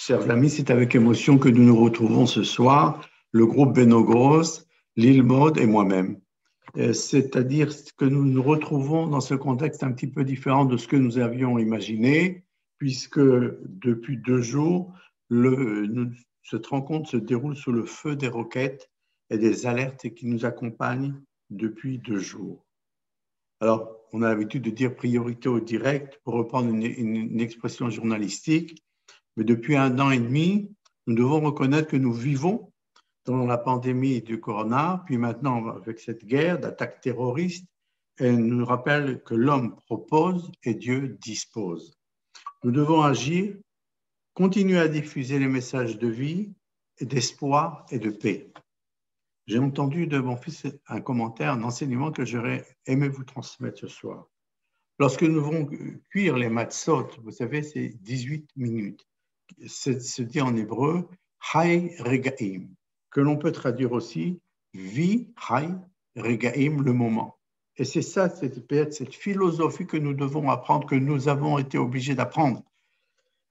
Chers amis, c'est avec émotion que nous nous retrouvons ce soir, le groupe Beno Gross, Lil Mod et moi-même. C'est-à-dire que nous nous retrouvons dans ce contexte un petit peu différent de ce que nous avions imaginé, puisque depuis 2 jours, cette rencontre se déroule sous le feu des roquettes et des alertes qui nous accompagnent depuis 2 jours. Alors, on a l'habitude de dire priorité au direct pour reprendre une expression journalistique. Mais depuis 1 an et demi, nous devons reconnaître que nous vivons dans la pandémie du corona, puis maintenant avec cette guerre d'attaques terroristes, elle nous rappelle que l'homme propose et Dieu dispose. Nous devons agir, continuer à diffuser les messages de vie, d'espoir et de paix. J'ai entendu de mon fils un commentaire, un enseignement que j'aurais aimé vous transmettre ce soir. Lorsque nous devons cuire les matzot, vous savez, c'est 18 minutes. Se dit en hébreu Hay Regaim, que l'on peut traduire aussi Vi Hay Regaim, le moment. Et c'est ça, cette philosophie que nous devons apprendre, que nous avons été obligés d'apprendre.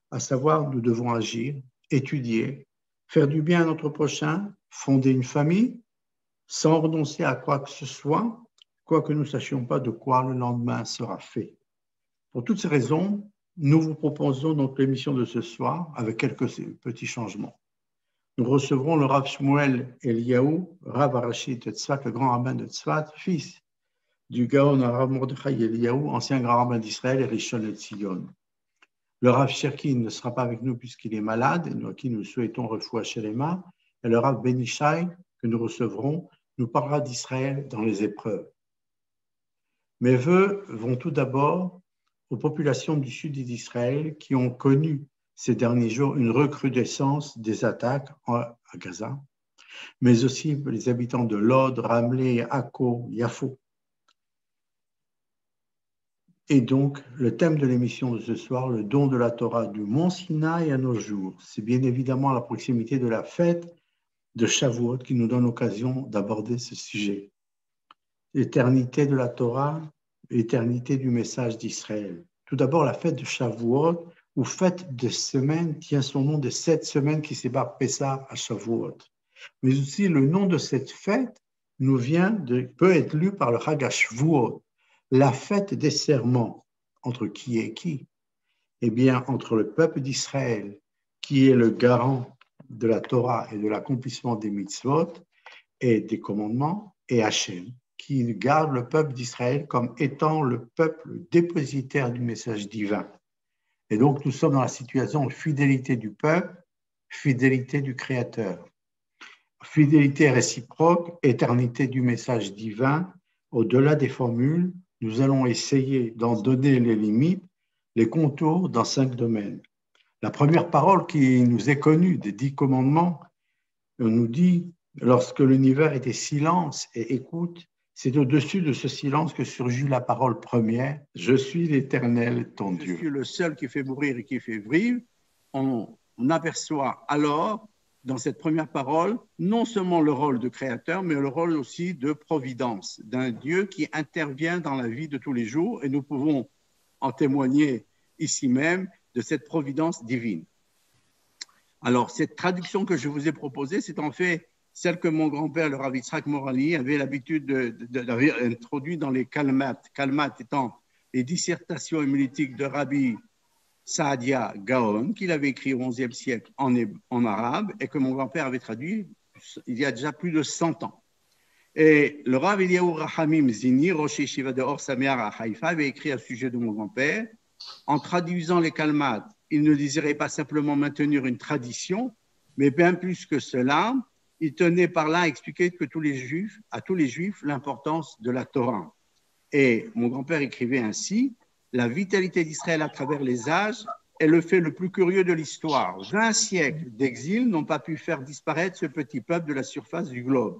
À savoir, nous devons agir, étudier, faire du bien à notre prochain, fonder une famille, sans renoncer à quoi que ce soit, quoique nous ne sachions pas de quoi le lendemain sera fait. Pour toutes ces raisons, nous vous proposons donc l'émission de ce soir avec quelques petits changements. Nous recevrons le Rav Shmuel Eliyahu, Rav Arashi de Tzfat, le grand rabbin de Tzfat, fils du Gaon Rav Mordechai Eliyahu, ancien grand rabbin d'Israël et Rishon LeZion. Le Rav Cherkin ne sera pas avec nous puisqu'il est malade, et à qui nous souhaitons refoua Shelema. Et le Rav Ben Ishai, que nous recevrons, nous parlera d'Israël dans les épreuves. Mes vœux vont tout d'abord aux populations du sud d'Israël qui ont connu ces derniers jours une recrudescence des attaques à Gaza, mais aussi les habitants de Lod, Ramleh, Akko, Yafo. Et donc, le thème de l'émission de ce soir, le don de la Torah du Mont Sinaï à nos jours, c'est bien évidemment à la proximité de la fête de Shavuot qui nous donne l'occasion d'aborder ce sujet. L'éternité de la Torah, l'éternité du message d'Israël. Tout d'abord, la fête de Shavuot, ou fête de semaine, tient son nom des 7 semaines qui séparent Pessah à Shavuot. Mais aussi, le nom de cette fête peut être lu par le Chag HaShavuot, la fête des serments. Entre qui et qui? Eh bien, entre le peuple d'Israël, qui est le garant de la Torah et de l'accomplissement des mitzvot et des commandements, et Hachem, qui garde le peuple d'Israël comme étant le peuple dépositaire du message divin. Et donc, nous sommes dans la situation de fidélité du peuple, fidélité du Créateur. Fidélité réciproque, éternité du message divin. Au-delà des formules, nous allons essayer d'en donner les limites, les contours dans 5 domaines. La première parole qui nous est connue des 10 commandements, on nous dit, lorsque l'univers était silence et écoute, c'est au-dessus de ce silence que surgit la parole première. Je suis l'Éternel, ton Dieu. Je suis le seul qui fait mourir et qui fait vivre. On aperçoit alors, dans cette première parole, non seulement le rôle de créateur, mais le rôle aussi de providence, d'un Dieu qui intervient dans la vie de tous les jours. Et nous pouvons en témoigner ici même de cette providence divine. Alors, cette traduction que je vous ai proposée, c'est en fait celle que mon grand-père, le Rav Yitzhak Morali, avait l'habitude d'avoir introduit dans les Kalmat. Kalmat étant les dissertations homilétiques de Rabbi Saadia Gaon, qu'il avait écrit au XIe siècle en arabe et que mon grand-père avait traduit il y a déjà plus de 100 ans. Et le Rav Eliyahu Rahamim Zini, Rosh Yeshiva de Or Sameach à Haïfa, avait écrit à ce sujet de mon grand-père. En traduisant les Kalmat, il ne désirait pas simplement maintenir une tradition, mais bien plus que cela, il tenait par là à expliquer que à tous les Juifs l'importance de la Torah. Et mon grand-père écrivait ainsi, la vitalité d'Israël à travers les âges est le fait le plus curieux de l'histoire. 20 siècles d'exil n'ont pas pu faire disparaître ce petit peuple de la surface du globe.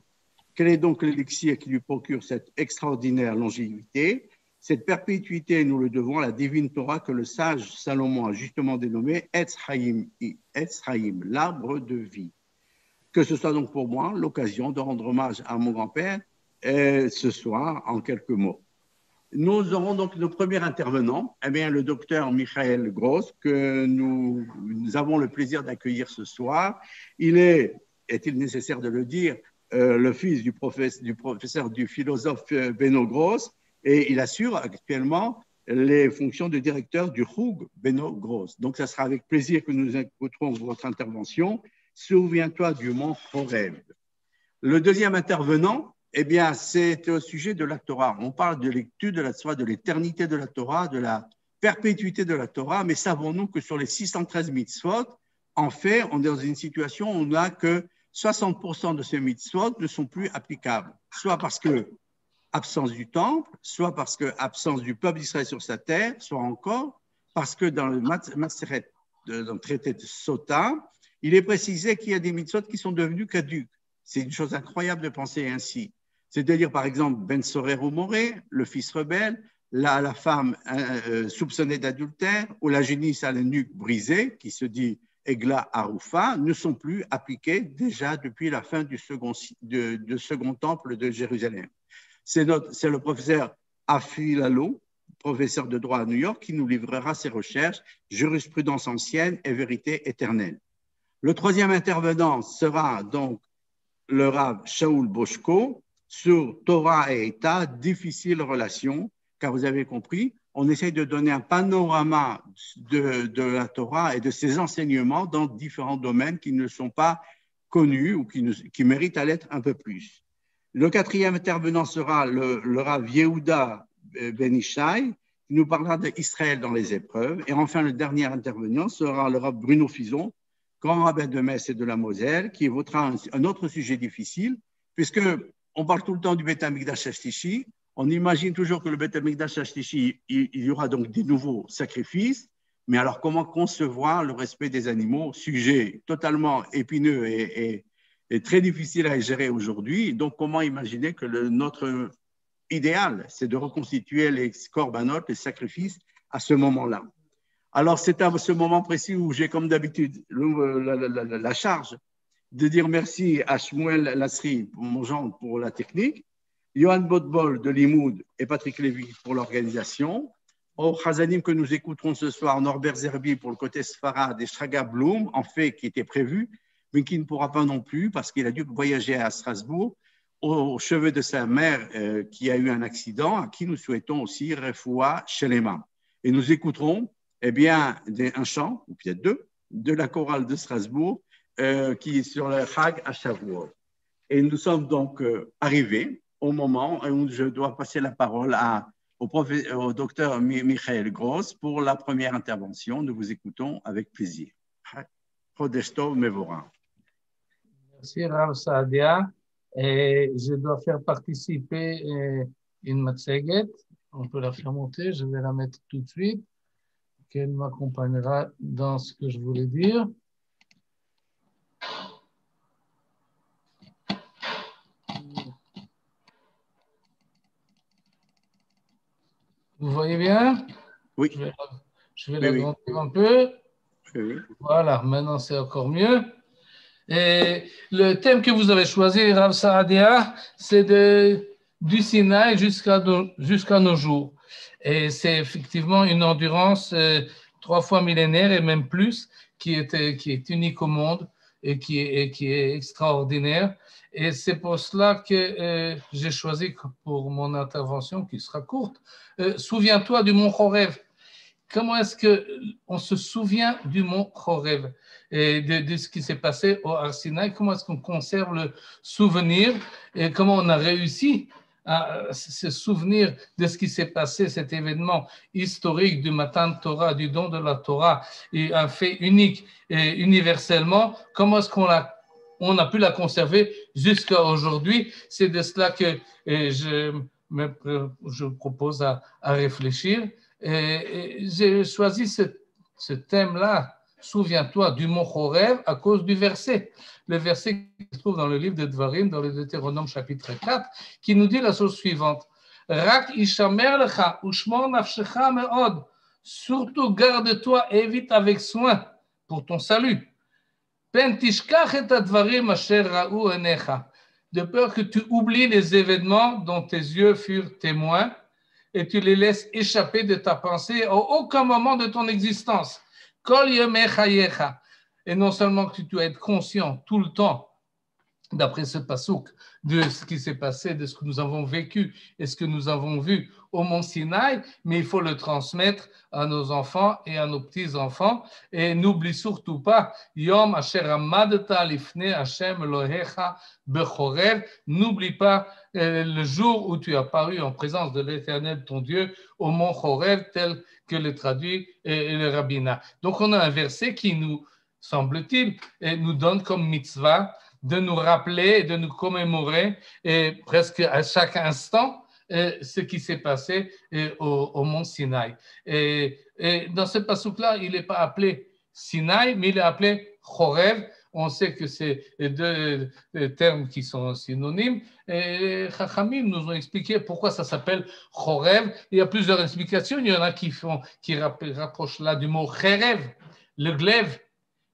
Quel est donc l'élixir qui lui procure cette extraordinaire longévité? Cette perpétuité, nous le devons à la divine Torah que le sage Salomon a justement dénommée Etz Chaim, l'arbre de vie. Que ce soit donc pour moi l'occasion de rendre hommage à mon grand-père ce soir en quelques mots. nous aurons donc nos premiers intervenants, eh bien, le docteur Michael Gross, que nous avons le plaisir d'accueillir ce soir. Il est-il nécessaire de le dire, le fils du professeur, du philosophe Beno Gross, et il assure actuellement les fonctions de directeur du Hug Beno Gross. Donc, ça sera avec plaisir que nous écouterons votre intervention. Souviens-toi du mont Horeb. Le deuxième intervenant, eh bien, c'est au sujet de la Torah. On parle de l'étude de la Torah, de l'éternité de la Torah, de la perpétuité de la Torah, mais savons-nous que sur les 613 mitzvot, en fait, on est dans une situation où on a que 60% de ces mitzvot ne sont plus applicables, soit parce que absence du temple, soit parce que absence du peuple d'Israël sur sa terre, soit encore parce que dans le Maseret, dans le traité de Sota, il est précisé qu'il y a des mitzvot qui sont devenus caduques. C'est une chose incroyable de penser ainsi. C'est-à-dire, par exemple, Ben Sorer ou Moré, le fils rebelle, la femme soupçonnée d'adultère, ou la génisse à la nuque brisée, qui se dit Egla Aroufa, ne sont plus appliqués déjà depuis la fin du second temple de Jérusalem. C'est le professeur Afi Lalo, professeur de droit à New York, qui nous livrera ses recherches, jurisprudence ancienne et vérité éternelle. Le troisième intervenant sera donc le Rav Shaul Boshko sur Torah et État, difficile relation, car vous avez compris, on essaye de donner un panorama de la Torah et de ses enseignements dans différents domaines qui ne sont pas connus ou qui méritent à l'être un peu plus. Le quatrième intervenant sera le Rav Yehuda Ben Ishai, qui nous parlera d'Israël dans les épreuves. Et enfin, le dernier intervenant sera le Rav Bruno Fison, grand rabbin de Metz et de la Moselle, qui évoquera un autre sujet difficile, puisqu'on parle tout le temps du Beth Amikdash Hashlishi. On imagine toujours que le Beth Amikdash Hashlishi, il y aura donc des nouveaux sacrifices, mais alors comment concevoir le respect des animaux, sujet totalement épineux et très difficile à gérer aujourd'hui. Donc, comment imaginer que notre idéal, c'est de reconstituer les corbanotes, les sacrifices, à ce moment-là. Alors, c'est à ce moment précis où j'ai, comme d'habitude, la charge de dire merci à Shmuel Lasri, mon gendre, pour la technique, Johan Botbol de Limoud et Patrick Lévy pour l'organisation, aux Chazanim que nous écouterons ce soir, Norbert Zerbi pour le côté Sfarad et Shraga Blum, en fait, qui était prévu, mais qui ne pourra pas non plus parce qu'il a dû voyager à Strasbourg au chevet de sa mère qui a eu un accident, à qui nous souhaitons aussi Refoua Shelema. Et nous écouterons eh bien, un chant, ou peut-être deux, de la chorale de Strasbourg qui est sur le Chag à Shavuot. Et nous sommes donc arrivés au moment où je dois passer la parole au docteur Michael Gross pour la première intervention. Nous vous écoutons avec plaisir. Chodesh Tov Mevorach. Merci Rav Saadia. Et je dois faire participer une matseget. On peut la faire monter, je vais la mettre tout de suite, qu'elle m'accompagnera dans ce que je voulais dire. Vous voyez bien? Oui. Je vais l'agrandir un peu. Oui. Voilà, maintenant c'est encore mieux. Et le thème que vous avez choisi, Rav Saadia, c'est du Sinaï jusqu'à nos jours. Et c'est effectivement une endurance 3 fois millénaire et même plus qui est unique au monde et qui est extraordinaire. Et c'est pour cela que j'ai choisi pour mon intervention, qui sera courte, souviens-toi du mont Horeb. Comment est-ce qu'on se souvient du mont Horeb et de ce qui s'est passé au Har Sinaï? Comment est-ce qu'on conserve le souvenir et comment on a réussi à se souvenir de ce qui s'est passé, cet événement historique du Matan Torah, du don de la Torah, et un fait unique et universellement? Comment est-ce qu'on a pu la conserver jusqu'à aujourd'hui? C'est de cela que je propose à réfléchir. Et j'ai choisi ce thème-là, souviens-toi du mont Horeb, à cause du verset. Le verset qui se trouve dans le livre de Dvarim, dans le Deutéronome chapitre 4, qui nous dit la chose suivante. Rak ishamer lecha ushmor nafshecha meod. Surtout garde-toi, évite avec soin pour ton salut. Pen tishkach et advarim asher ra'u enecha. De peur que tu oublies les événements dont tes yeux furent témoins. et tu les laisses échapper de ta pensée à aucun moment de ton existence. Kol yemei chayecha. Et non seulement que tu dois être conscient tout le temps, d'après ce passouk, de ce qui s'est passé, de ce que nous avons vécu et ce que nous avons vu au mont Sinaï, mais il faut le transmettre à nos enfants et à nos petits-enfants. Et n'oublie surtout pas, Yom Asher Amadta Lifnei Hashem Elohecha Bechorev, n'oublie pas le jour où tu as paru en présence de l'Éternel, ton Dieu, au mont Chorev, tel que le traduit le rabbinat. Donc on a un verset qui nous, semble-t-il, nous donne comme mitzvah de nous rappeler et de nous commémorer presque à chaque instant ce qui s'est passé au mont Sinaï. Et dans ce passouk-là, il n'est pas appelé Sinaï, mais il est appelé Chorev. On sait que c'est deux termes qui sont synonymes. Et Chachamim nous ont expliqué pourquoi ça s'appelle Chorev. Il y a plusieurs explications. Il y en a qui rapprochent là du mot Cherev, le glaive,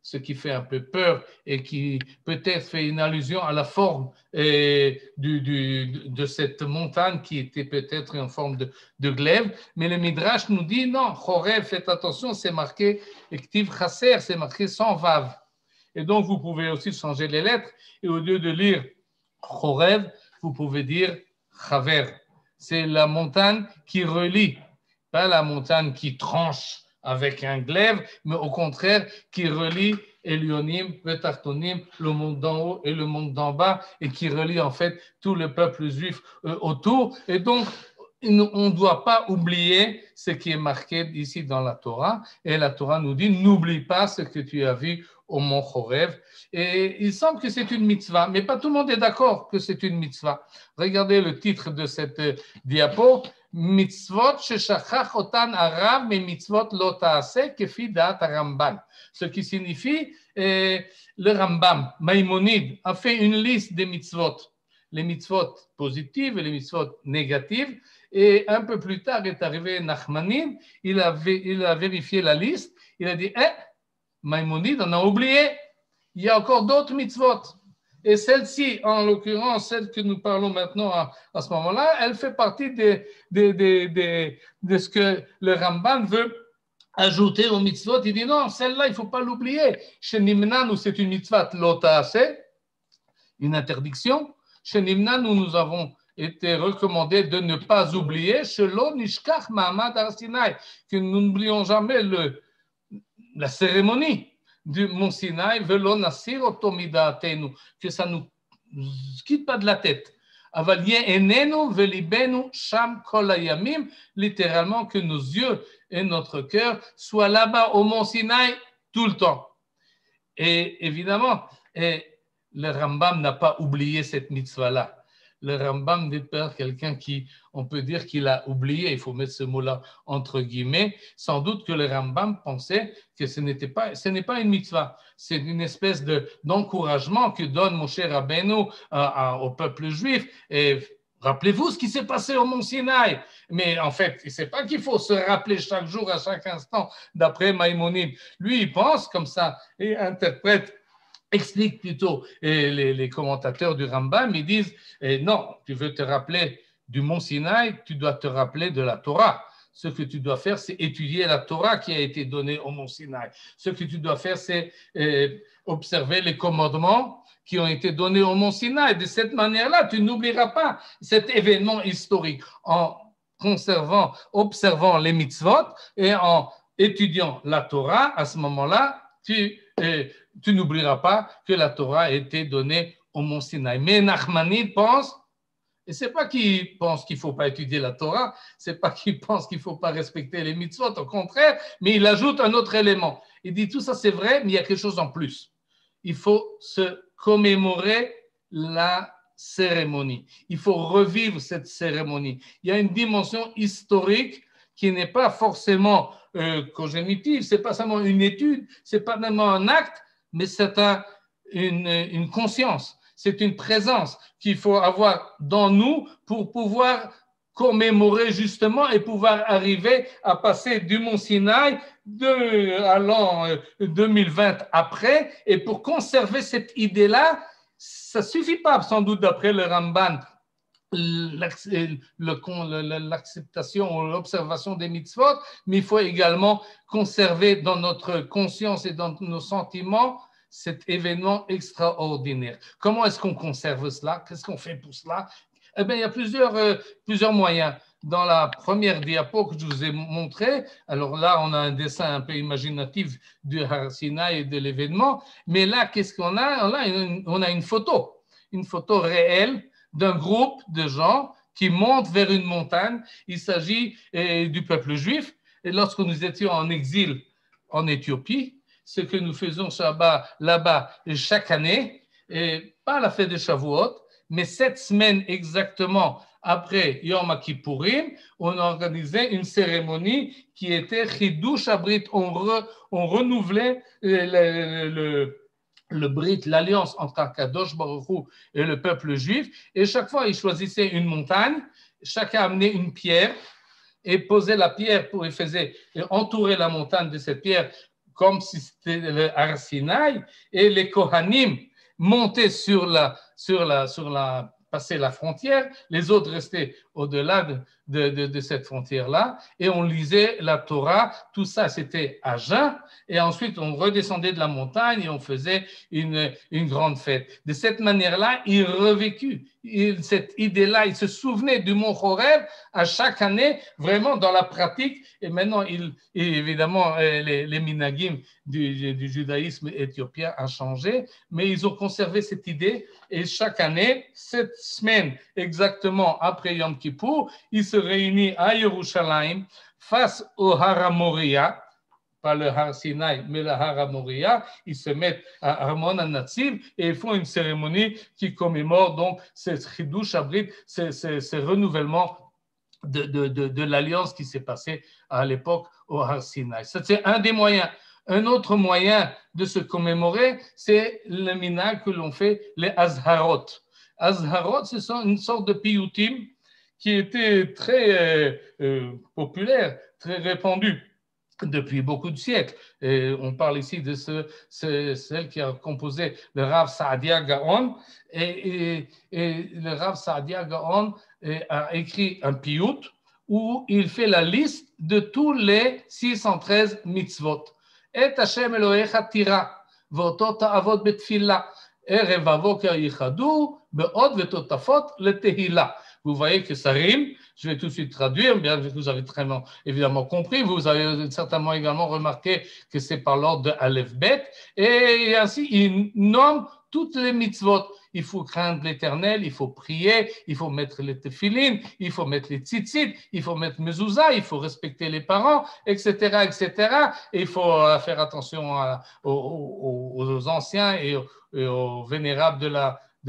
ce qui fait un peu peur et qui peut-être fait une allusion à la forme de cette montagne qui était peut-être en forme de glaive. Mais le Midrash nous dit non, Chorev, faites attention, c'est marqué Ektiv Chaser, c'est marqué sans vav. Et donc vous pouvez aussi changer les lettres et au lieu de lire Chorev, vous pouvez dire Chaver. C'est la montagne qui relie, pas la montagne qui tranche avec un glaive, mais au contraire, qui relie Elionim, Vetartonim, le monde d'en haut et le monde d'en bas, et qui relie en fait tout le peuple juif autour. Et donc, on ne doit pas oublier ce qui est marqué ici dans la Torah. Et la Torah nous dit, n'oublie pas ce que tu as vu au mont Chorev. Et il semble que c'est une mitzvah, mais pas tout le monde est d'accord que c'est une mitzvah. Regardez le titre de cette diapo. Mitzvot sheshachach otan arav me mitzvot lo taaseh kefi da'at Ramban. Ce qui signifie, le Rambam, Maïmonide, a fait une liste des mitzvot. Les mitzvot positives et les mitzvot négatives. Et un peu plus tard est arrivé Nachmanim, il a vérifié la liste, il a dit, Maïmonide, on a oublié, il y a encore d'autres mitzvot. Et celle-ci, en l'occurrence, celle que nous parlons maintenant à ce moment-là, elle fait partie de ce que le Ramban veut ajouter aux mitzvot. Il dit non, celle-là, il ne faut pas l'oublier. Chez Nimnanu, c'est une mitzvah lota'aseh, une interdiction. Chez Nimnanu, nous avons été recommandé de ne pas oublier Shelo Nishkach Ma'amad Har Sinai, que nous n'oublions jamais la cérémonie du mont Sinaï, velo nasir otomidatenu, que ça ne nous quitte pas de la tête. Avalien enenu velibenu sham kol hayamim, littéralement que nos yeux et notre cœur soient là-bas au mont Sinaï tout le temps. Et évidemment, le Rambam n'a pas oublié cette mitzvah-là. Le Rambam n'est pas quelqu'un qui, on peut dire qu'il a oublié, il faut mettre ce mot-là entre guillemets, sans doute que le Rambam pensait que ce n'est pas une mitzvah, c'est une espèce d'encouragement que donne Moshe Rabbeinu au peuple juif. Et rappelez-vous ce qui s'est passé au mont Sinaï. Mais en fait, ce n'est pas qu'il faut se rappeler chaque jour, à chaque instant, d'après Maïmonide. Lui, il pense comme ça et interprète, explique plutôt les commentateurs du Rambam, ils disent non, tu veux te rappeler du mont Sinaï, tu dois te rappeler de la Torah. Ce que tu dois faire, c'est étudier la Torah qui a été donnée au mont Sinaï. Ce que tu dois faire, c'est observer les commandements qui ont été donnés au mont Sinaï. De cette manière-là, tu n'oublieras pas cet événement historique en observant les mitzvot et en étudiant la Torah. À ce moment-là, tu n'oublieras pas que la Torah a été donnée au mont Sinaï. Mais Nachmanide pense, et ce n'est pas qu'il pense qu'il ne faut pas étudier la Torah, ce n'est pas qu'il pense qu'il ne faut pas respecter les mitzvot, au contraire, mais il ajoute un autre élément. Il dit tout ça c'est vrai, mais il y a quelque chose en plus. Il faut se commémorer la cérémonie. Il faut revivre cette cérémonie. Il y a une dimension historique qui n'est pas forcément congénitive, ce n'est pas seulement une étude, ce n'est pas seulement un acte, mais c'est une conscience, c'est une présence qu'il faut avoir dans nous pour pouvoir commémorer justement et pouvoir arriver à passer du mont Sinaï à l'an 2020 après. Et pour conserver cette idée-là, ça ne suffit pas, sans doute d'après le Ramban, l'acceptation ou l'observation des mitzvot, mais il faut également conserver dans notre conscience et dans nos sentiments cet événement extraordinaire. Comment est-ce qu'on conserve cela? Qu'est-ce qu'on fait pour cela? Eh bien, il y a plusieurs moyens. Dans la première diapo que je vous ai montré, alors là, on a un dessin un peu imaginatif du Har Sinaï et de l'événement, mais là, qu'est-ce qu'on a? On a une photo réelle d'un groupe de gens qui montent vers une montagne. Il s'agit du peuple juif. Et lorsque nous étions en exil en Éthiopie, ce que nous faisons là-bas chaque année, et pas la fête de Shavuot, mais 7 semaines exactement après Yom Kippourim, on organisait une cérémonie qui était Chidush Abrit. On renouvelait le Brit, l'alliance entre Akadosh Baruch Hu et le peuple juif. Et chaque fois, ils choisissaient une montagne, chacun amenait une pierre et posait la pierre pour entourer la montagne de cette pierre comme si c'était le Har Sinaï. Et les Kohanim montaient passer la frontière, les autres restaient au-delà de cette frontière-là, et on lisait la Torah, tout ça c'était à jeun, et ensuite on redescendait de la montagne et on faisait une grande fête. De cette manière-là, il revécut cette idée-là, il se souvenait du mont Horeb à chaque année, vraiment dans la pratique, et maintenant, évidemment, les minagim du judaïsme éthiopien ont changé, mais ils ont conservé cette idée, et chaque année, 7 semaines exactement après Yom Kippour, ils se réunissent à Yerushalayim face au Har Moriah, pas le Har Sinaï, mais le Har Moriah. Ils se mettent à Armon HaNatsiv et ils font une cérémonie qui commémore donc ce Chidush Abrit, ce renouvellement de l'alliance qui s'est passée à l'époque au Har Sinaï. C'est un des moyens. Un autre moyen de se commémorer, c'est le minag que l'on fait, les Azharot. Azharot, ce sont une sorte de piyutim qui était très populaire, très répandu depuis beaucoup de siècles. Et on parle ici de celle qui a composé le Rav Saadia Gaon. Et le Rav Saadia Gaon a écrit un piyut où il fait la liste de tous les 613 mitzvot. Et Hashem Elohecha tira, ואותו תעבוד בתפילה. ערב הבוקר ייחדו, בעוד ותותפות לתהילה. Vous voyez que ça rime. Je vais tout de suite traduire, bien que vous avez très évidemment compris. Vous avez certainement également remarqué que c'est par l'ordre de Aleph Bet. Et ainsi, il nomme toutes les mitzvot. Il faut craindre l'Éternel, il faut prier, il faut mettre les tefilin, il faut mettre les tzitzit, il faut mettre mezouza, il faut respecter les parents, etc., etc. Et il faut faire attention aux anciens et aux vénérables de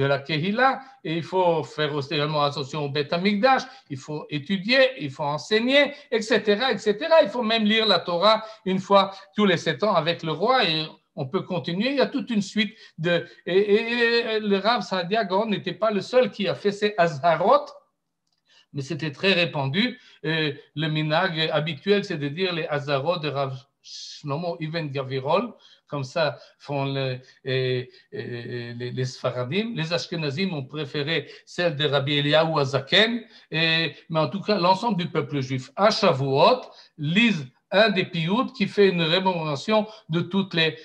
la Kehila, et il faut faire également attention au Beth Amikdash, il faut étudier, il faut enseigner, etc., etc. Il faut même lire la Torah une fois tous les 7 ans avec le roi, et on peut continuer. Il y a toute une suite et le Rav Saadia Gaon n'était pas le seul qui a fait ces Azharot, mais c'était très répandu. Le minag habituel, c'est de dire les Azharot de Rav Shlomo Ibn Gavirol, comme ça font les Sfaradim. Les Ashkenazim ont préféré celle de Rabbi Eliyahu Azaken, mais en tout cas, l'ensemble du peuple juif à Shavuot lisent un des piyut qui fait une rémémoration de toutes les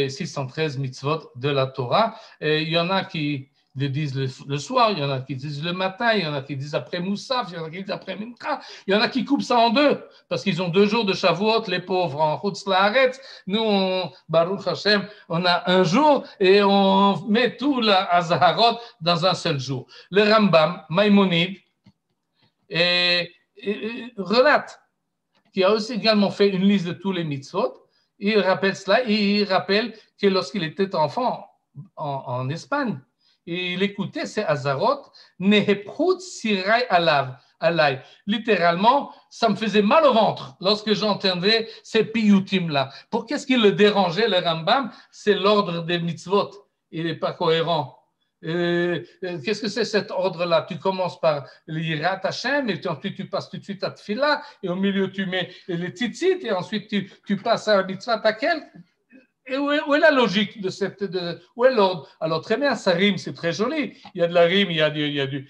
613 mitzvot de la Torah. Et il y en a qui le disent le soir, il y en a qui disent le matin, il y en a qui disent après Moussaf, il y en a qui disent après Mincha, il y en a qui coupent ça en deux, parce qu'ils ont 2 jours de Shavuot, les pauvres en Chutz La'aretz. Nous, Baruch Hashem, on a 1 jour et on met tout la Azharot dans un seul jour. Le Rambam, Maïmonide, relate qui a aussi également fait une liste de tous les mitzvot. Il rappelle cela et il rappelle que lorsqu'il était enfant en Espagne, il écoutait ces Azharot, Neheprut Sirai Alay. Littéralement, ça me faisait mal au ventre lorsque j'entendais ces piyutim-là. Pour qu'est-ce qui le dérangeait, le Rambam? C'est l'ordre des mitzvot. Il n'est pas cohérent. Qu'est-ce que c'est cet ordre-là? Tu commences par l'Yirat Hashem, et ensuite tu passes tout de suite à Tfila, et au milieu tu mets les tzitzit, et ensuite tu passes à Mitzvah Takel. Et où est la logique où est l'ordre? Alors très bien, ça rime, c'est très joli. Il y a de la rime, il y a du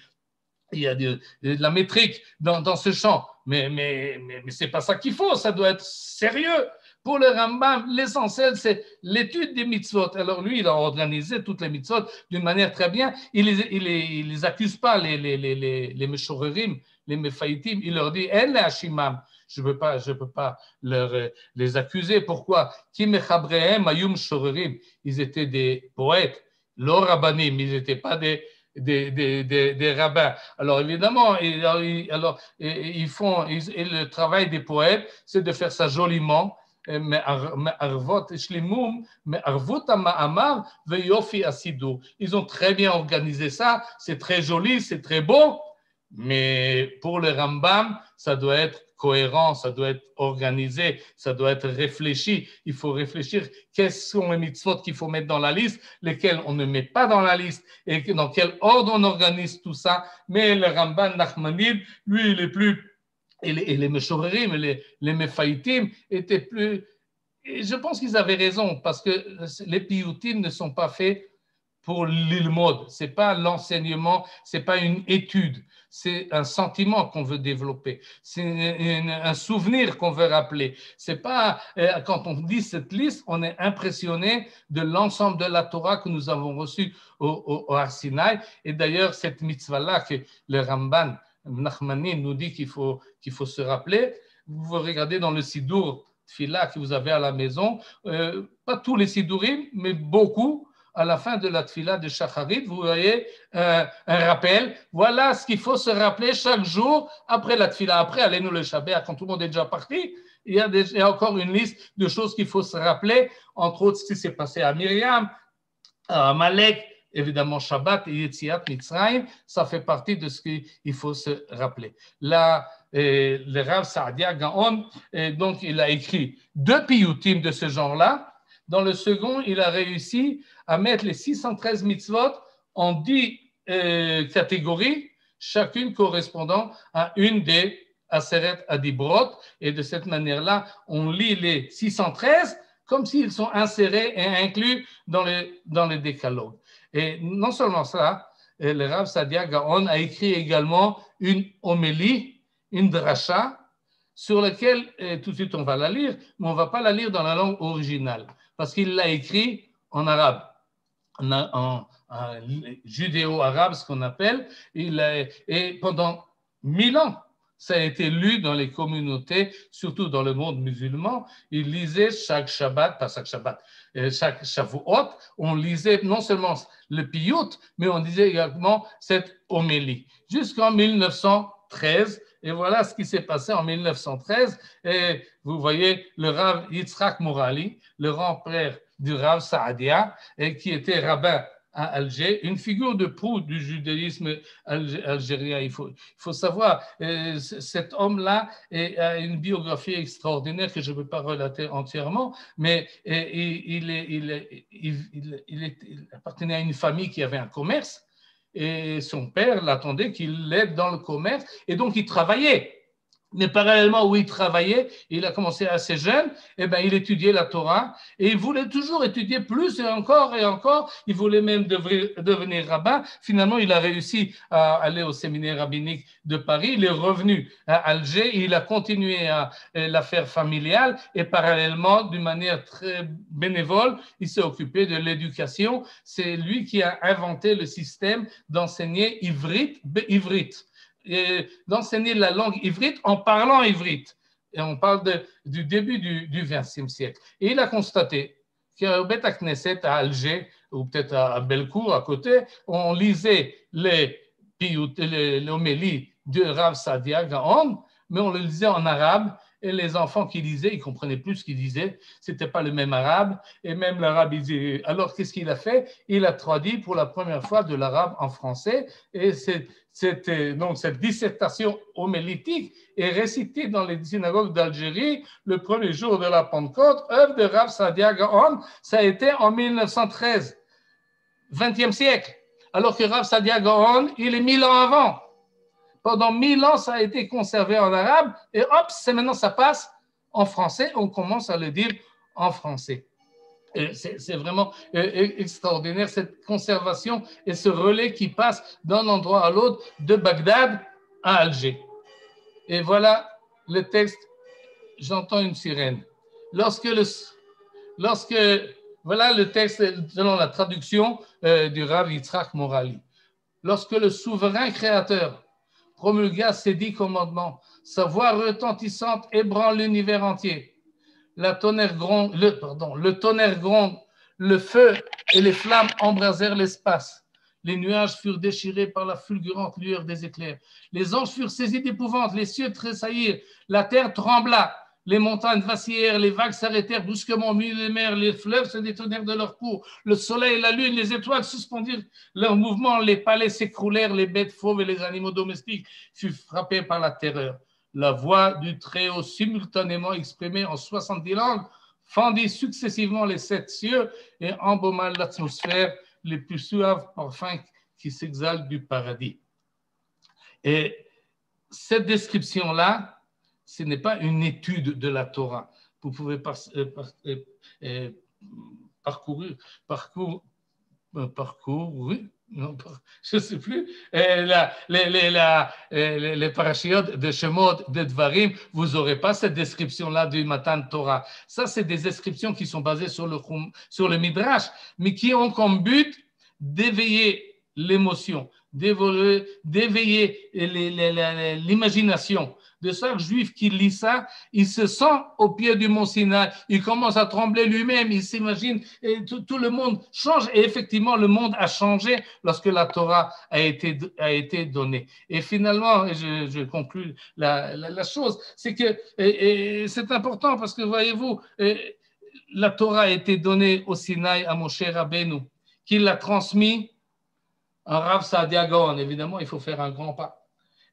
il y a de la métrique dans ce champ. Mais ce n'est pas ça qu'il faut, ça doit être sérieux. Pour le Rambam, l'essentiel, c'est l'étude des mitzvot. Alors lui, il a organisé toutes les mitzvot d'une manière très bien. Il les accuse pas, les meshorerim, les mefaïtim. Il leur dit, en hashimam. Je ne peux pas les accuser. Pourquoi? Ki mechabrehem ayum shorerim. Ils étaient des poètes, lo rabbanim. Ils n'étaient pas des rabbins. Alors évidemment, le travail des poètes, c'est de faire ça joliment. Ils ont très bien organisé ça, c'est très joli, c'est très beau, mais pour le Rambam, ça doit être cohérent, ça doit être organisé, ça doit être réfléchi. Il faut réfléchir quels sont les mitzvot qu'il faut mettre dans la liste, lesquels on ne met pas dans la liste, et dans quel ordre on organise tout ça. Mais le Ramban Nachmanide, lui, il est plus... Et les Meshorerim, les Mefaïtim étaient plus... Et je pense qu'ils avaient raison, parce que les piyutim ne sont pas faits pour l'ilmod. Ce n'est pas l'enseignement, ce n'est pas une étude. C'est un sentiment qu'on veut développer. C'est un souvenir qu'on veut rappeler. C'est pas, quand on dit cette liste, on est impressionné de l'ensemble de la Torah que nous avons reçue au Har Sinaï. Et d'ailleurs, cette mitzvah-là que le Ramban Nachmani nous dit qu'il faut se rappeler, vous regardez dans le Sidour Tfila que vous avez à la maison, pas tous les Sidourim, mais beaucoup, à la fin de la Tfila de Shacharit, vous voyez un rappel. Voilà ce qu'il faut se rappeler chaque jour après la Tfila. Après, allez-nous le Shabbat, quand tout le monde est déjà parti, il y a encore une liste de choses qu'il faut se rappeler, entre autres ce qui s'est passé à Myriam, à Amalek, évidemment Shabbat et Yetziat Mitzrayim, ça fait partie de ce qu'il faut se rappeler. Là, le Rav Saadia Gaon, donc il a écrit 2 piyutim de ce genre-là. Dans le second, il a réussi à mettre les 613 mitzvot en 10 catégories, chacune correspondant à une des Aseret Adibrot. Et de cette manière-là, on lit les 613 comme s'ils sont insérés et inclus dans les décalogues. Et non seulement ça, le Rav Saadia Gaon a écrit également une homélie, une dracha, sur laquelle, tout de suite on va la lire, mais on ne va pas la lire dans la langue originale, parce qu'il l'a écrit en arabe, en judéo-arabe, ce qu'on appelle, et pendant 1000 ans, ça a été lu dans les communautés, surtout dans le monde musulman. Il lisait chaque Shabbat, pas chaque Shabbat, chaque Shavuot, on lisait non seulement le piyut, mais on disait également cette homélie. Jusqu'en 1913, et voilà ce qui s'est passé en 1913. Et vous voyez le Rav Yitzhak Morali, le grand-père du Rav Saadia, et qui était rabbin à Alger, une figure de proue du judaïsme algérien. Il faut savoir, cet homme-là a une biographie extraordinaire que je ne peux pas relater entièrement, mais il appartenait à une famille qui avait un commerce, et son père l'attendait qu'il l'aide dans le commerce, et donc il travaillait. Mais parallèlement où il travaillait, il a commencé assez jeune, il étudiait la Torah et il voulait toujours étudier plus et encore et encore. Il voulait même devenir rabbin. Finalement, il a réussi à aller au séminaire rabbinique de Paris. Il est revenu à Alger. Il a continué l'affaire familiale et parallèlement, d'une manière très bénévole, il s'est occupé de l'éducation. C'est lui qui a inventé le système d'enseigner ivrite. D'enseigner la langue ivrite en parlant ivrite. Et on parle du début du XXe siècle. Et il a constaté qu'au Bet Knesset à Alger, ou peut-être à Belcourt à côté, on lisait les homélies de Rav Saadia Gaon, mais on le lisait en arabe. Et les enfants qui lisaient, ils ne comprenaient plus ce qu'ils disaient. Ce n'était pas le même arabe. Et même l'arabe, il disait... Alors, qu'est-ce qu'il a fait? Il a traduit pour la première fois de l'arabe en français. Et donc, cette dissertation homélitique est récitée dans les synagogues d'Algérie le premier jour de la Pentecôte, œuvre de Rav Saadia Gaon. Ça a été en 1913, 20e siècle. Alors que Rav Saadia Gaon, il est 1000 ans avant. Pendant 1000 ans, ça a été conservé en arabe et hop, maintenant ça passe en français. On commence à le dire en français. C'est vraiment extraordinaire, cette conservation et ce relais qui passe d'un endroit à l'autre, de Bagdad à Alger. Et voilà le texte, j'entends une sirène. Voilà le texte selon la traduction du Rav Yitzhak Morali. Lorsque le souverain créateur promulgua ses 10 commandements, sa voix retentissante ébranle l'univers entier. Le tonnerre gronde, le feu et les flammes embrasèrent l'espace. Les nuages furent déchirés par la fulgurante lueur des éclairs. Les anges furent saisis d'épouvante, les cieux tressaillirent, la terre trembla, les montagnes vacillèrent, les vagues s'arrêtèrent brusquement au milieu des mers, les fleuves se détournèrent de leur cours, le soleil, la lune, les étoiles suspendirent leur mouvement, les palais s'écroulèrent, les bêtes fauves et les animaux domestiques furent frappés par la terreur. La voix du Très-Haut, simultanément exprimée en 70 langues, fendit successivement les 7 cieux et embauma l'atmosphère, les plus suaves parfums qui s'exhalent du paradis. Et cette description-là, ce n'est pas une étude de la Torah. Vous pouvez parcourir, oui, non, je ne sais plus, les parachiotes de Shemot, de Dvarim, vous n'aurez pas cette description-là du Matan Torah. Ça, c'est des descriptions qui sont basées sur le Midrash, mais qui ont comme but d'éveiller l'émotion, d'éveiller l'imagination. De chaque juif qui lit ça, il se sent au pied du mont Sinaï, il commence à trembler lui-même, il s'imagine, et tout le monde change. Et effectivement, le monde a changé lorsque la Torah a été donnée. Et finalement, et je conclue la chose, c'est que c'est important parce que, voyez-vous, la Torah a été donnée au Sinaï à Moshe Rabbeinu, qui l'a transmis à Rav Saadia Gaon. Évidemment, il faut faire un grand pas.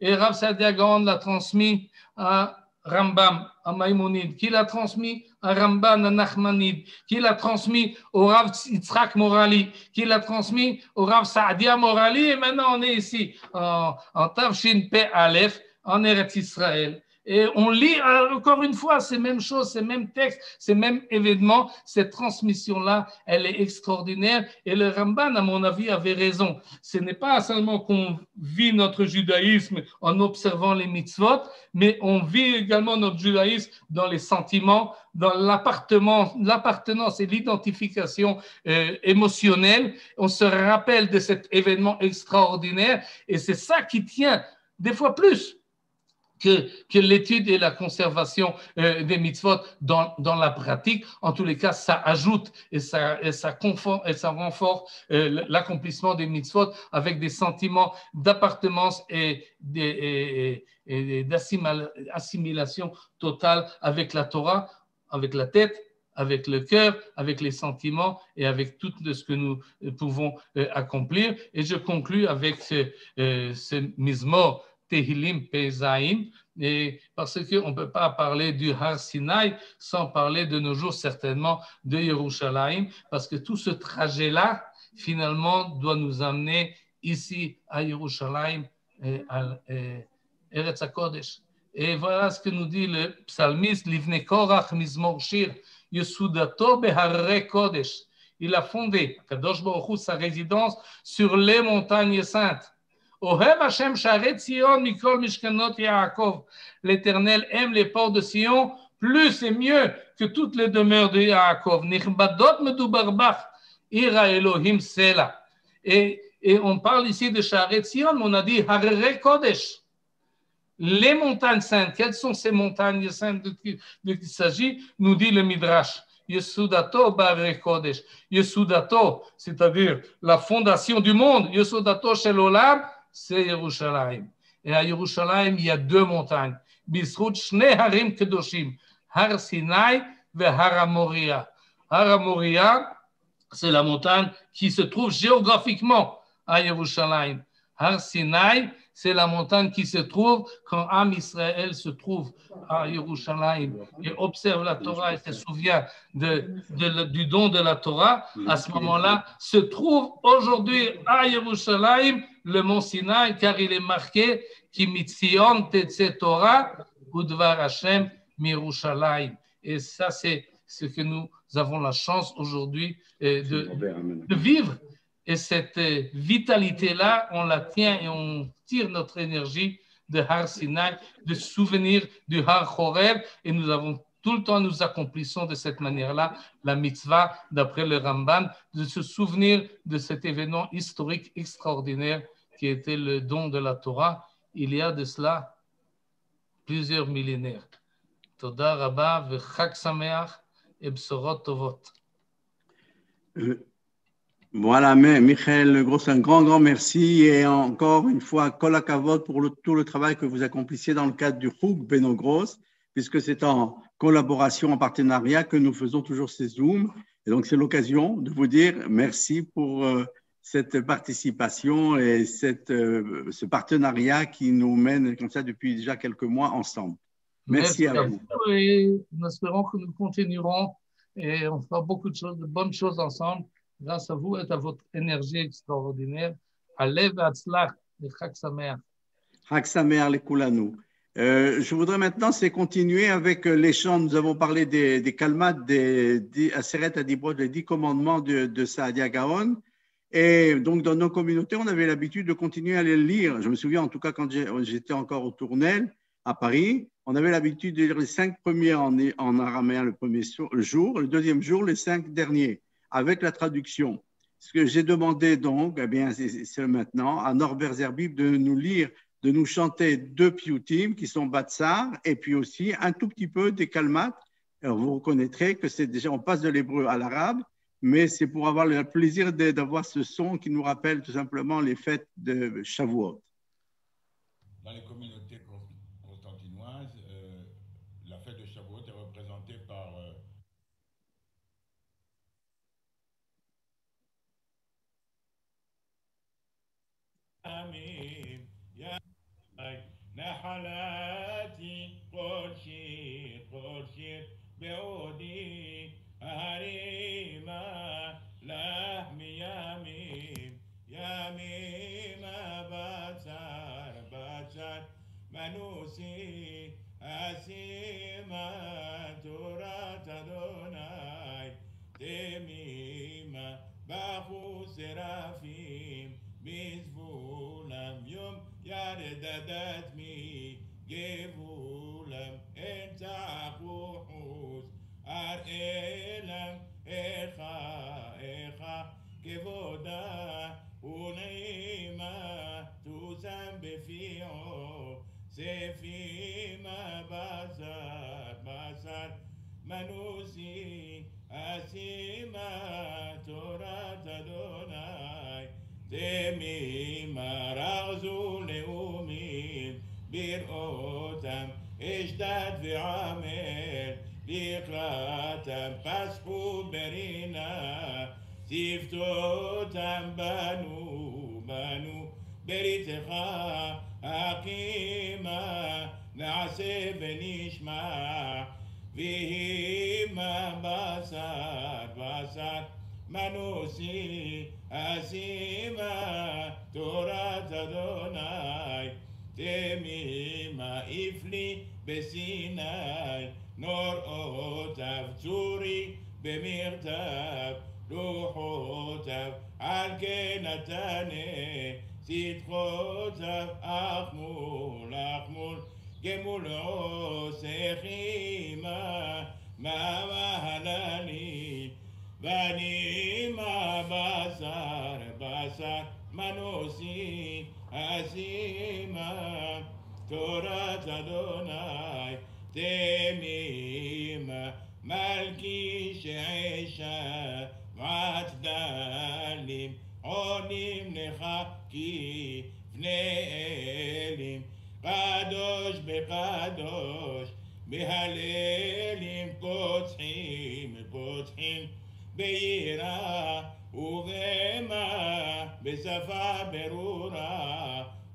Et Rav Saadia Gaon l'a transmis à Rambam, à Maïmonide, qui l'a transmis à Ramban, à Nachmanide, qui l'a transmis au Rav Yitzhak Morali, qui l'a transmis au Rav Saadia Morali, et maintenant on est ici en Tavshin Pe Aleph, en Eretz Israël. Et on lit encore une fois ces mêmes choses, ces mêmes textes, ces mêmes événements. Cette transmission-là, elle est extraordinaire. Et le Ramban, à mon avis, avait raison. Ce n'est pas seulement qu'on vit notre judaïsme en observant les mitzvot, mais on vit également notre judaïsme dans les sentiments, dans l'appartenance et l'identification émotionnelle. On se rappelle de cet événement extraordinaire et c'est ça qui tient des fois plus que l'étude et la conservation des mitzvot dans la pratique. En tous les cas, ça ajoute et ça renforce l'accomplissement des mitzvot avec des sentiments d'appartenance et d'assimilation totale avec la Torah, avec la tête, avec le cœur, avec les sentiments et avec tout ce que nous pouvons accomplir. Et je conclus avec ce mizmor Tehillim Pezaim, et parce qu'on ne peut pas parler du Har Sinaï sans parler de nos jours certainement de Yerushalayim, parce que tout ce trajet-là, finalement, doit nous amener ici à Yerushalayim, à Eretz HaKodesh. Et voilà ce que nous dit le psalmiste, Livnei Korach Mizmor Shir, Yesudato Beharre Kodesh. Il a fondé, Kadosh Baruch Hu, sa résidence sur les montagnes saintes. L'Éternel aime les ports de Sion plus et mieux que toutes les demeures de Yaakov. Et on parle ici de Sharet Sion, mais on a dit Harere Kodesh. Les montagnes saintes, quelles sont ces montagnes saintes de qui il s'agit? Nous dit le Midrash. Yesudato Bare Kodesh. Yesudato, c'est-à-dire la fondation du monde. Yesudato Shel Olam, c'est Yerushalayim. Et à Yerushalayim, il y a 2 montagnes. Bisrut Shnei Harim Kedoshim, Har Sinai et Har Moria. Har Moria, c'est la montagne qui se trouve géographiquement à Yerushalayim. Har Sinai, c'est la montagne qui se trouve quand Am Israël se trouve à Yerushalayim et observe la Torah et se souvient du don de la Torah. À ce moment-là, se trouve aujourd'hui à Yerushalayim le mont Sinaï, car il est marqué Ki mitzion tetze Torah udvar Hashem mirushalayim. Et ça, c'est ce que nous avons la chance aujourd'hui de vivre. Et cette vitalité-là, on la tient et on tire notre énergie de Har Sinai, de souvenir du Har Horeb, et nous avons tout le temps, nous accomplissons de cette manière-là la mitzvah, d'après le Ramban, de se souvenir de cet événement historique extraordinaire qui était le don de la Torah, il y a de cela plusieurs millénaires. Toda Rabba v'chag sameach et bsorot tovot. Voilà, mais Michael Gross, un grand merci et encore une fois, kol hakavod pour tout le travail que vous accomplissiez dans le cadre du Chug Beno Gross, puisque c'est en collaboration, en partenariat que nous faisons toujours ces Zooms. Et donc, c'est l'occasion de vous dire merci pour cette participation et ce partenariat qui nous mène comme ça depuis déjà quelques mois ensemble. Merci à vous. Et nous espérons que nous continuerons et on fera beaucoup de choses, de bonnes choses ensemble grâce à vous et à votre énergie extraordinaire. Alev Atzlach et Chag Sameach. Chag Sameach lekulanu. Je voudrais maintenant continuer avec les chants. Nous avons parlé des kalmat, des Aseret Adibrot, les 10 commandements de Saadia Gaon. Et donc, dans nos communautés, on avait l'habitude de continuer à les lire. Je me souviens, en tout cas, quand j'étais encore au Tournelle, à Paris, on avait l'habitude de lire les 5 premiers en araméen le premier jour, le deuxième jour, les 5 derniers, avec la traduction. Ce que j'ai demandé donc, eh bien, c'est maintenant à Norbert Zerbib de nous lire, de nous chanter 2 piyutim qui sont Batsar et puis aussi un tout petit peu des kalmat. Alors, vous reconnaîtrez que c'est déjà, on passe de l'hébreu à l'arabe, mais c'est pour avoir le plaisir d'avoir ce son qui nous rappelle tout simplement les fêtes de Shavuot. Dans les communautés constantinoises, la fête de Shavuot est représentée par Nahalati Korshir Beodi Harima Lahmi Yamim Batsar Manusi Asima Torah Adonai Temima Bachu Serafim Mizvulam Yom Yaredadat Mi Gevulam Entachuhus Ar Elam Echa Kevoda Uneima Tuzam Befio Sefima Basar Manusi Asima Torah Adonai Temima Razu Leumim Bir'otam Ishdad V'Amel Likratam Paschu Berina Tiftotam Banu Beritecha Akima Na'aseh V'Nishma V'Hima Basar Manusi Asima Torah Adonai Temima Ifli Besinai Nor Otav Tzuri Bemirtav Luchotav Al Kenatane Sitchotav Achmul Gemul Osechima Mama Halali Vanima Basar Manusi Asima Torah Adonai Temima Malki Sheisha Matdalim Onim Nechaki Vneelim Kadosh Bekadosh Behalelim Kotchim Beira Ugema Besafa Berura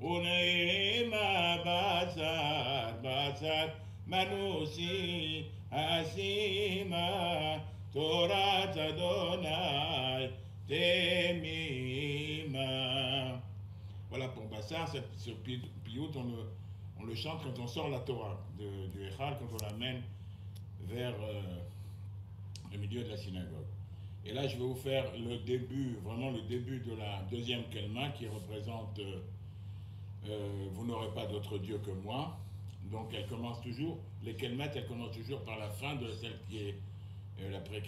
Uneima Basar Manusi Asima Torah Adonai Temima. Voilà pour Bassar, ce piyut, on le chante quand on sort la Torah du Echal, quand on l'amène vers au milieu de la synagogue. Et là, je vais vous faire le début, vraiment le début de la deuxième kelma qui représente vous n'aurez pas d'autre Dieu que moi. Donc elle commence toujours, les kelmat, elles commencent toujours par la fin de celle qui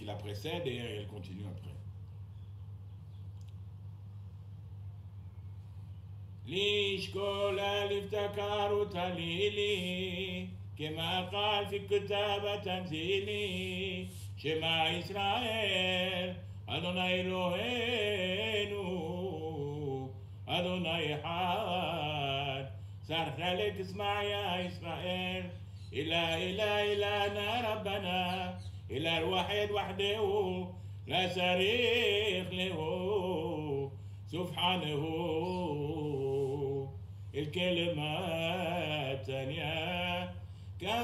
la précède et elle continue après. ليشكول الافتكار تليلي كما قال في كتاب تنزيلي شما إسرائيل أدوناي إلهينو أدوناي حاد صار خلق اسمع يا إسرائيل إلهنا ربنا إله الوحيد وحده لا شريك له سبحانه الكلمة الثانية كانت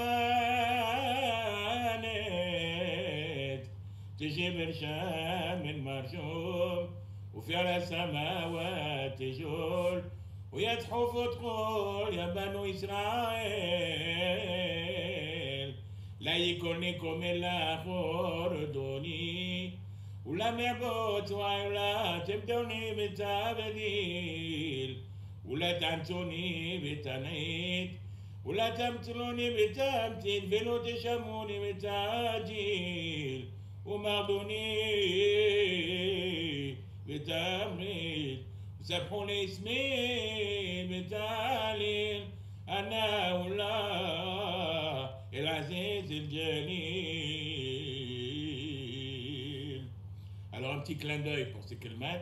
تجي برشام من مرشوم وفي على السماوات تجول ويتحف وتقول يا بنو إسرائيل لا يكونكم إلا خردوني ولم يبوت ولا تبدوني بالتبديل ولا تعنتوني بالتنعيد ولا تمثلوني بالتمثيل فلو تشموني بالتعجيل وماخذوني بالتمريد وسبحوني اسمي بالتعليل أنا والله العزيز الجليل. Alors un petit clin d'œil pour ces kelmat.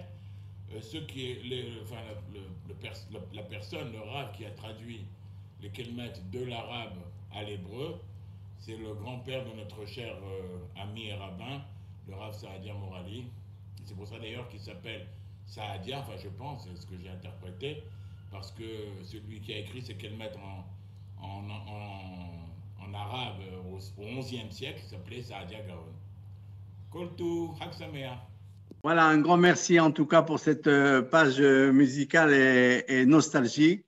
La personne, le Rav qui a traduit les kelmat de l'arabe à l'hébreu, c'est le grand-père de notre cher ami et rabbin, le Rav Saadia Morali. C'est pour ça d'ailleurs qu'il s'appelle Saadia, enfin je pense, c'est ce que j'ai interprété, parce que celui qui a écrit ces kelmat en arabe au XIe siècle s'appelait Saadia Gaon. Koltu, Chag Sameach. Voilà, un grand merci en tout cas pour cette page musicale et nostalgique.